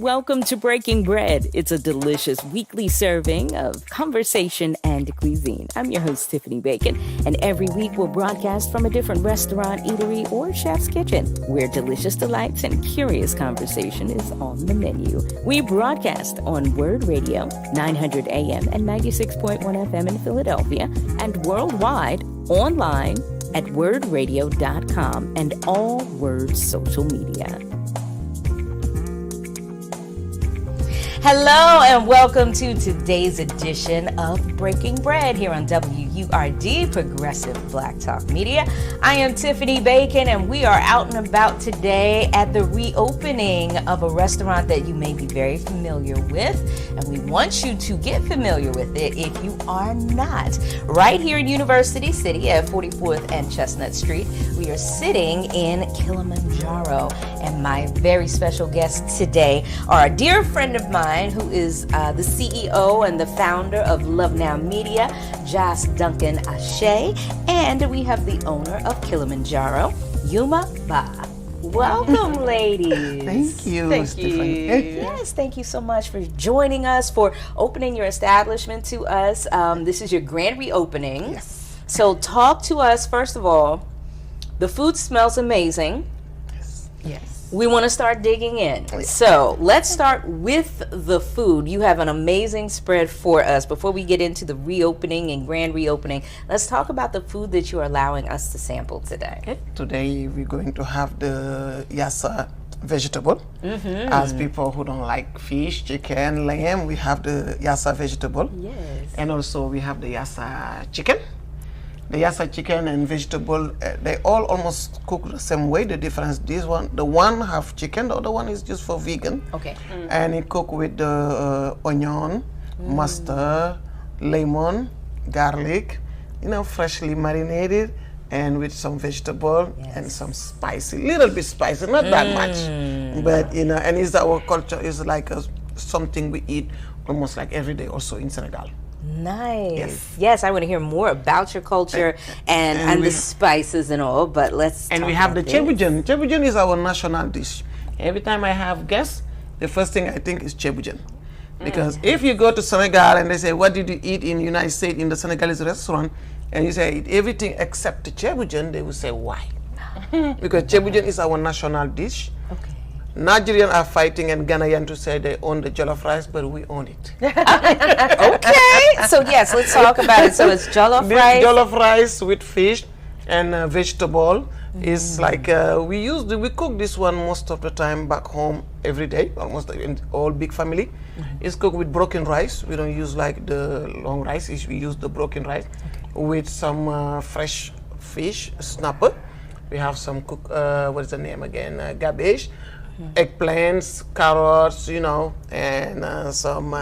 Welcome to Breaking Bread. It's a delicious weekly serving of conversation and cuisine. I'm your host, Tiffany Bacon, and every week we'll broadcast from a different restaurant, eatery, or chef's kitchen, where delicious delights and curious conversation is on the menu. We broadcast on Word Radio, 900 AM and 96.1 FM in Philadelphia, and worldwide online at wordradio.com and all Word social media. Hello and welcome to today's edition of Breaking Bread here on WURD, Progressive Black Talk Media. I am Tiffany Bacon and we are out and about today at the reopening of a restaurant that you may be very familiar with, and we want you to get familiar with it if you are not. Right here in University City at 44th and Chestnut Street, we are sitting in Kilimanjaro, and my very special guests today are a dear friend of mine who is the CEO and the founder of Love Now Media, Duncan, and we have the owner of Kilimanjaro, Youma Ba. Welcome, ladies. Thank you, Stephanie. Yes, thank you so much for joining us, for opening your establishment to us. This is your grand reopening. Yes. So talk to us, first of all. The food smells amazing. Yes. We want to start digging in. So let's start with the food. You have an amazing spread for us. Before we get into the reopening and grand reopening, let's talk about the food that you are allowing us to sample today. Today we're going to have the yassa vegetable. As people who don't like fish, chicken, lamb, we have the yassa vegetable. Yes. And also we have the yassa chicken. The yassa chicken and vegetable, they all almost cook the same way. The difference, the one have chicken, the other one is just for vegan. Okay. And it cook with the onion, mustard, lemon, garlic, freshly marinated, and with some vegetable and some spicy, little bit spicy, not that much. But and it's our culture. It's like something we eat almost like every day also in Senegal. Nice. Yes, I want to hear more about your culture and the spices and all, but let's And we have the chebujan. Chebujan is our national dish. Every time I have guests, the first thing I think is chebujan. Because if you go to Senegal and they say, what did you eat in the United States in the Senegalese restaurant? And you say, I eat everything except the chebujan, they will say, why? Because chebujan is our national dish. Okay. Nigerians are fighting and Ghanaians to say they own the jollof rice, but we own it. Okay, so yes, let's talk about it. So it's jollof rice. Jollof rice with fish and vegetable. Is like we cook this one most of the time back home every day, almost in all big family. It's cooked with broken rice. We don't use like the long rice. We use the broken rice with some fresh fish, snapper. We have some what is the name again? Cabbage. Eggplants, carrots, and some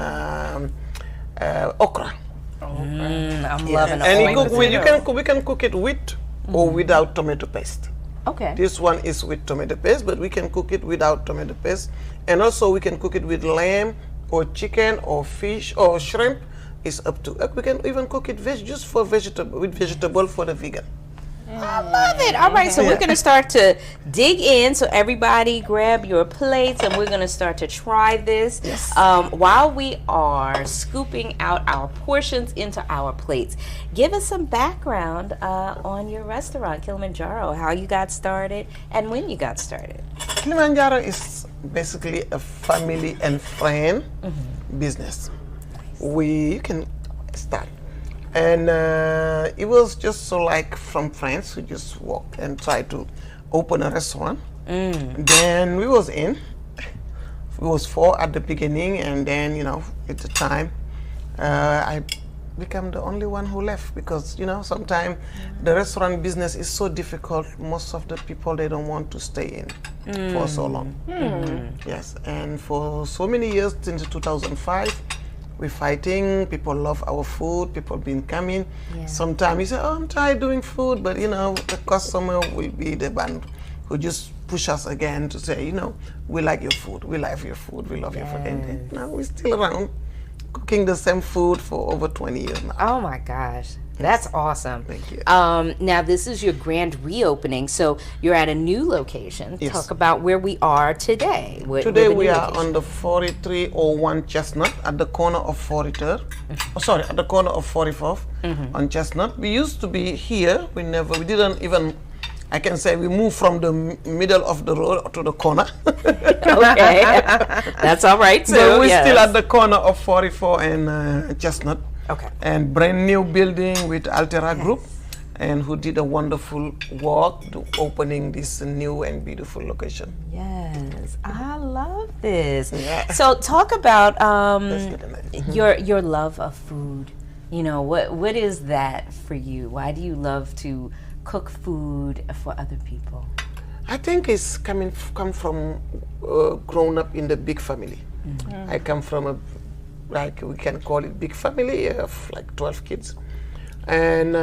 okra. I'm loving it. And we can cook it with or without tomato paste. Okay. This one is with tomato paste, but we can cook it without tomato paste. And also we can cook it with lamb or chicken or fish or shrimp. It's up to us. We can even cook it just for vegetable for the vegan. I love it. All right, so we're going to start to dig in. So everybody grab your plates and we're going to start to try this. Yes. While we are scooping out our portions into our plates, give us some background on your restaurant, Kilimanjaro, how you got started and when you got started. Kilimanjaro is basically a family and friend business. We can start. And it was just so like from friends who just walk and try to open a restaurant. Then we was in. We was 4 at the beginning, and then at the time, I became the only one who left because sometimes the restaurant business is so difficult. Most of the people they don't want to stay in for so long. Yes, and for so many years since 2005. We're fighting, people love our food, people been coming. Yeah. Sometimes you say, I'm tired doing food, but the customer will be the one who just push us again to say, we like your food, we love your food, we love your food. And now we're still around cooking the same food for over 20 years now. Oh my gosh. That's awesome. Thank you. Now, this is your grand reopening, so you're at a new location. Yes. Talk about where we are today. Today we are on the 4301 Chestnut at the corner of 43rd. Oh, sorry, at the corner of 44th on Chestnut. We used to be here. We didn't even, I can say we moved from the middle of the road to the corner. Okay. That's all right, too. But we're yes. still at the corner of 44 and Chestnut. Okay. And brand new building with Altera Group, and who did a wonderful work to opening this new and beautiful location. Yes, I love this. Yeah. So talk about Let's your love of food. You know, what is that for you? Why do you love to cook food for other people? I think it's come from growing up in the big family. I come from a, like we can call it big family of like 12 kids, and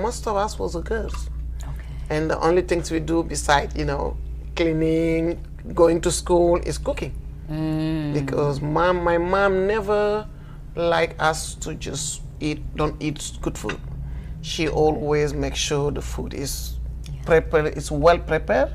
most of us was girls. Okay. And the only things we do besides, cleaning, going to school is cooking. Because my mom never liked us to just don't eat good food. She always makes sure the food is prepared, it's well prepared.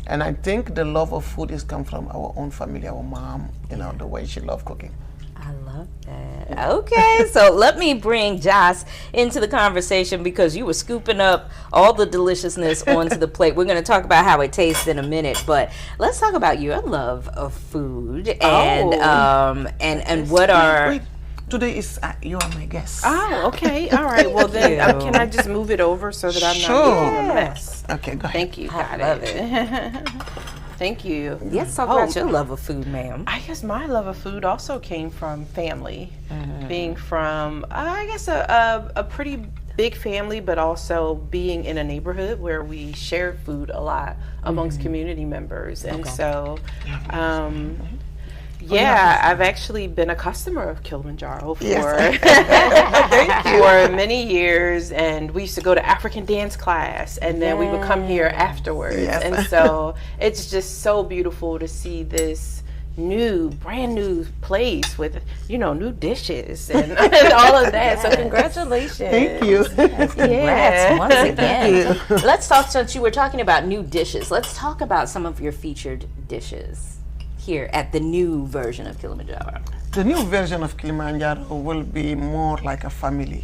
And I think the love of food is come from our own family, our mom, the way she loved cooking. I love that. Okay, so let me bring Joss into the conversation because you were scooping up all the deliciousness onto the plate. We're going to talk about how it tastes in a minute, but let's talk about your love of food and what are. Wait. Today is you are my guest. Oh, okay. All right. Well, then can I just move it over so that I'm not making a mess? Okay, go ahead. Thank you. I love it. Thank you. Let's talk about your love of food, ma'am. I guess my love of food also came from family. Being from, I guess, a pretty big family, but also being in a neighborhood where we shared food a lot amongst community members. And so, I've actually been a customer of Kilimanjaro for for many years, and we used to go to African dance class, and then we would come here afterwards. Yes. And so it's just so beautiful to see this brand new place with new dishes and, and all of that. So congratulations. Thank you. Congrats once again. Let's talk, since you were talking about new dishes, let's talk about some of your featured dishes here at the new version of Kilimanjaro. The new version of Kilimanjaro will be more like a family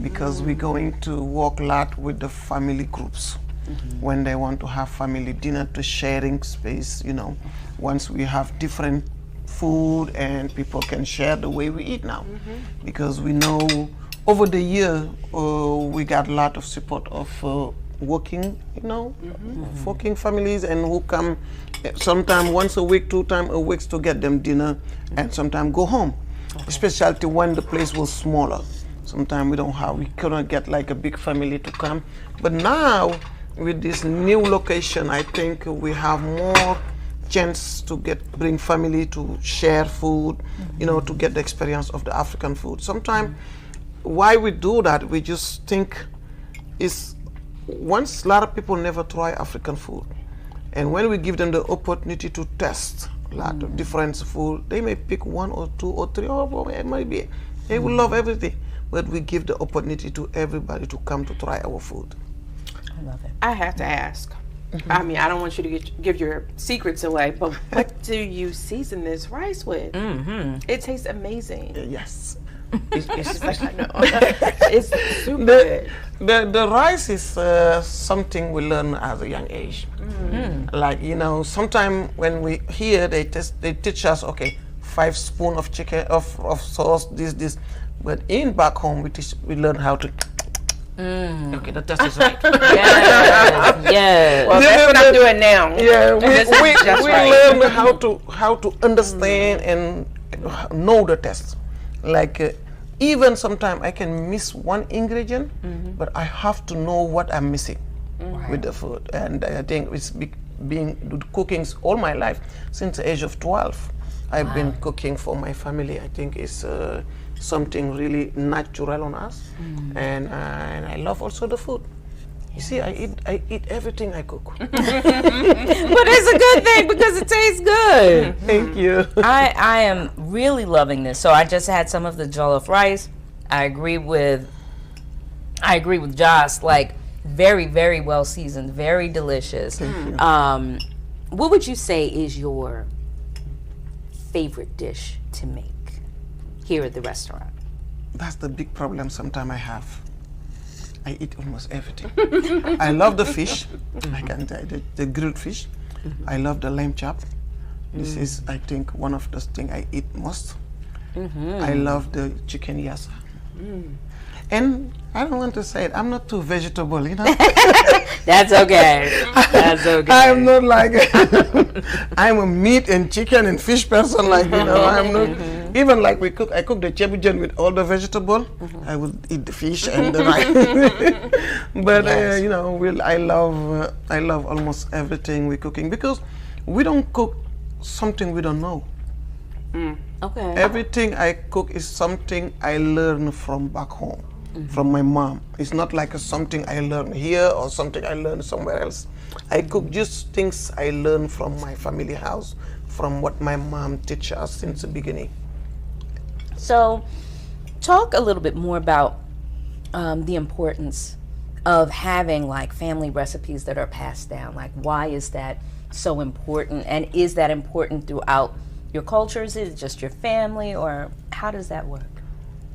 because we're going to work a lot with the family groups when they want to have family dinner, to sharing space, once we have different food and people can share the way we eat now. Because we know over the year we got a lot of support of working, working families, and who come sometimes once a week, 2 times a week to get them dinner, and sometimes go home. Especially when the place was smaller. Sometimes we couldn't get like a big family to come. But now with this new location, I think we have more chance to bring family to share food, to get the experience of the African food. Sometimes why we do that, we just think is once a lot of people never try African food, and when we give them the opportunity to test a lot of different food, they may pick 1 or 2 or 3, or it might be they will love everything, but we give the opportunity to everybody to come to try our food. I love it. I have to ask. I mean, I don't want you to give your secrets away, but what do you season this rice with? It tastes amazing. Yes. It's just like, I know. It's super good. The rice is something we learn at a young age. Like, sometimes when we hear they teach us, 5 spoons of chicken of sauce, this, but back home we learn how to. Okay, the test is right. Yes. Well, that's what I'm doing now. Yeah, we right. learn how to understand and know the test. Like even sometimes I can miss one ingredient, but I have to know what I'm missing with the food. And I think it's been cooking all my life since the age of 12. I've been cooking for my family. I think it's something really natural on us, and I love also the food. You see, I eat everything I cook. But it's a good thing because it tastes good. Thank you. I am really loving this. So I just had some of the jollof rice. I agree with Joss. Like, very, very well seasoned, very delicious. What would you say is your favorite dish to make here at the restaurant? That's the big problem sometimes I have. I eat almost everything. I love the fish. I can tell the grilled fish. I love the lamb chop. This is, I think, one of the things I eat most. I love the chicken yassa. And I don't want to say it, I'm not too vegetable, you know. That's okay. That's okay. I'm not like, I'm a meat and chicken and fish person, like, you know, I'm not, even like I cook the chebujan with all the vegetable, I will eat the fish and the rice. But, you know, I love almost everything we're cooking because we don't cook something we don't know. Okay. Everything I cook is something I learn from back home. From my mom. It's not like something I learned here or something I learned somewhere else. I cook just things I learned from my family house, from what my mom teach us since the beginning. So, talk a little bit more about the importance of having like family recipes that are passed down. Like, why is that so important? And is that important throughout your cultures? Is it just your family, or how does that work?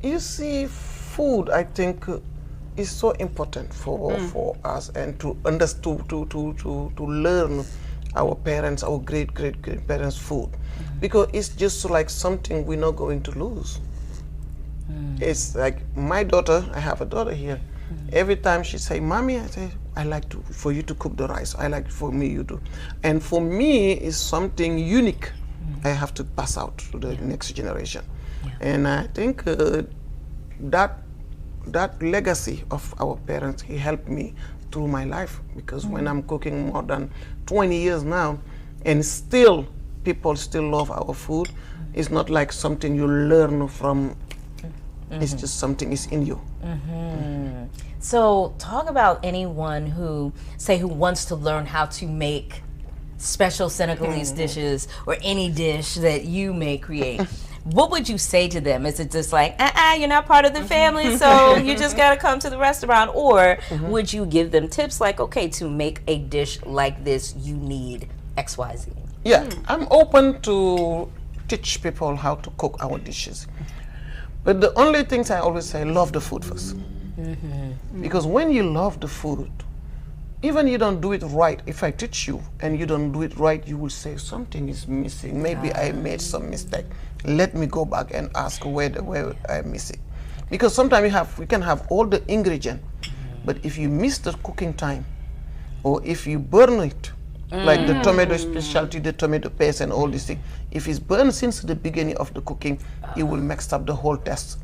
You see, food, I think, is so important for us, and to understand, to learn our parents, our great parents' food, because it's just like something we're not going to lose. It's like my daughter. I have a daughter here. Every time she say, "Mommy," I say, "I like for you to cook the rice. I like for me you do," and for me, it's something unique. I have to pass out to the next generation, and I think that legacy of our parents, he helped me through my life, because when I'm cooking more than 20 years now, and still people still love our food, it's not like something you learn from, it's just something is in you. So talk about anyone who wants to learn how to make special Senegalese dishes, or any dish that you may create. What would you say to them? Is it just like, you're not part of the family, so you just got to come to the restaurant? Or would you give them tips like, okay, to make a dish like this, you need XYZ? Yeah, I'm open to teach people how to cook our dishes. But the only things I always say, love the food first. Because when you love the food, even you don't do it right, if I teach you and you don't do it right, you will say something is missing. Maybe I made some mistake. Let me go back and ask where I'm missing. Because sometimes we can have all the ingredient, but if you miss the cooking time, or if you burn it, like the tomato specialty, the tomato paste and all these things, if it's burned since the beginning of the cooking, it will mix up the whole taste.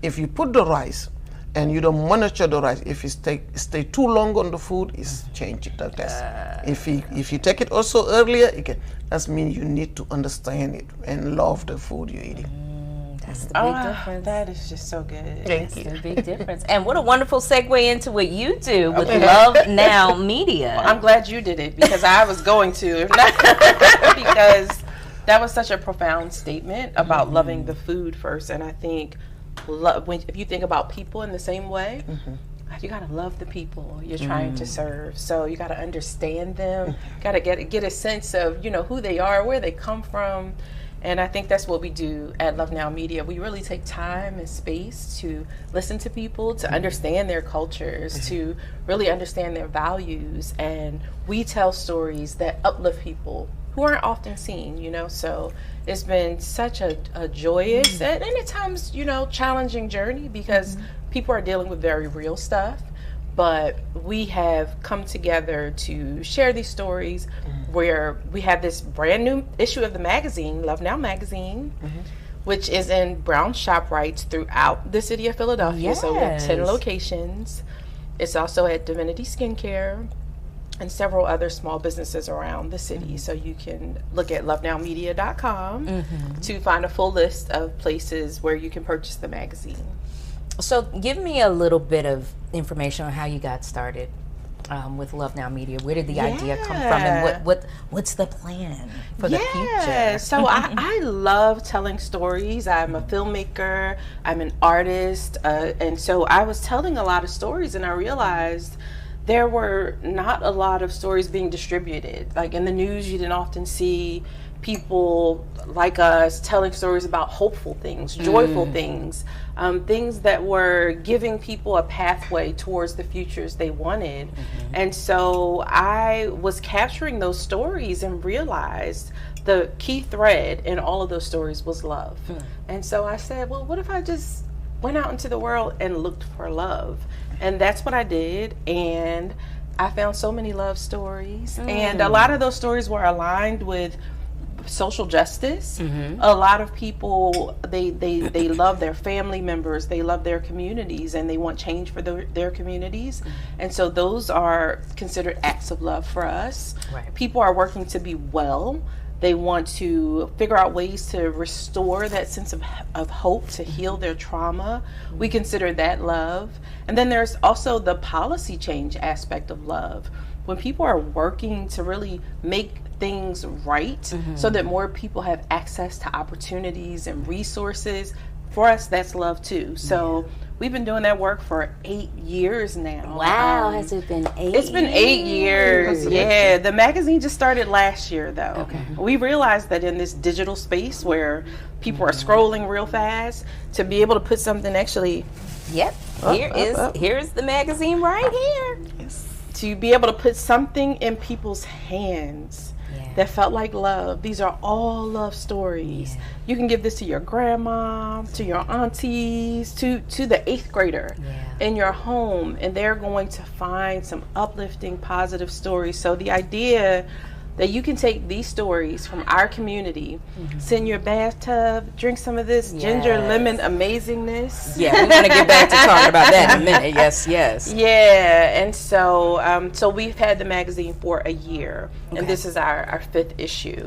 If you put the rice, and you don't monitor the rice, if it stay too long on the food, it's changing the taste. If you take it also earlier, that means you need to understand it and love the food you're eating. That's the big difference. That is just so good. That's the big difference. And what a wonderful segue into what you do with Love Now Media. Well, I'm glad you did it, because I was going to. Because that was such a profound statement about loving the food first. And I think if you think about people in the same way, you gotta love the people you're trying to serve. So you gotta understand them, gotta get a sense of who they are, where they come from. And I think that's what we do at Love Now Media. We really take time and space to listen to people, to understand their cultures, to really understand their values, and we tell stories that uplift people who aren't often seen, so it's been such a joyous and at times, challenging journey, because people are dealing with very real stuff, but we have come together to share these stories where we have this brand new issue of the magazine, Love Now Magazine, which is in brown shop rights throughout the city of Philadelphia. So we have 10 locations. It's also at Divinity Skincare and several other small businesses around the city. So you can look at lovenowmedia.com to find a full list of places where you can purchase the magazine. So give me a little bit of information on how you got started. with Love Now Media? Where did the idea come from, and what's the plan for the future? So I love telling stories. I'm a filmmaker, I'm an artist, and so I was telling a lot of stories, and I realized there were not a lot of stories being distributed. Like in the news, you didn't often see people like us telling stories about hopeful things, joyful things, things that were giving people a pathway towards the futures they wanted. And so I was capturing those stories and realized the key thread in all of those stories was love. And so I said, well, what if I just went out into the world and looked for love? And that's what I did. And I found so many love stories. And a lot of those stories were aligned with social justice. A lot of people, they love their family members, they love their communities, and they want change for their communities. And so those are considered acts of love for us. People are working to be well. They want to figure out ways to restore that sense of hope, to heal their trauma. We consider that love. And then there's also the policy change aspect of love. When people are working to really make things right so that more people have access to opportunities and resources, for us, that's love too. So we've been doing that work for 8 years now. Wow, has it been 8 years? It's been 8 years, yeah. The magazine just started last year, though. We realized that in this digital space where people are scrolling real fast, to be able to put something actually... Here's the magazine right here. To be able to put something in people's hands that felt like love. These are all love stories. You can give this to your grandma, to your aunties, to the 8th grader in your home, and they're going to find some uplifting, positive stories. So the idea that you can take these stories from our community, sit in your bathtub, drink some of this ginger lemon amazingness. Yeah, we're gonna get back to talking about that in a minute. Yes. Yeah, and so so we've had the magazine for a year, and this is our 5th issue.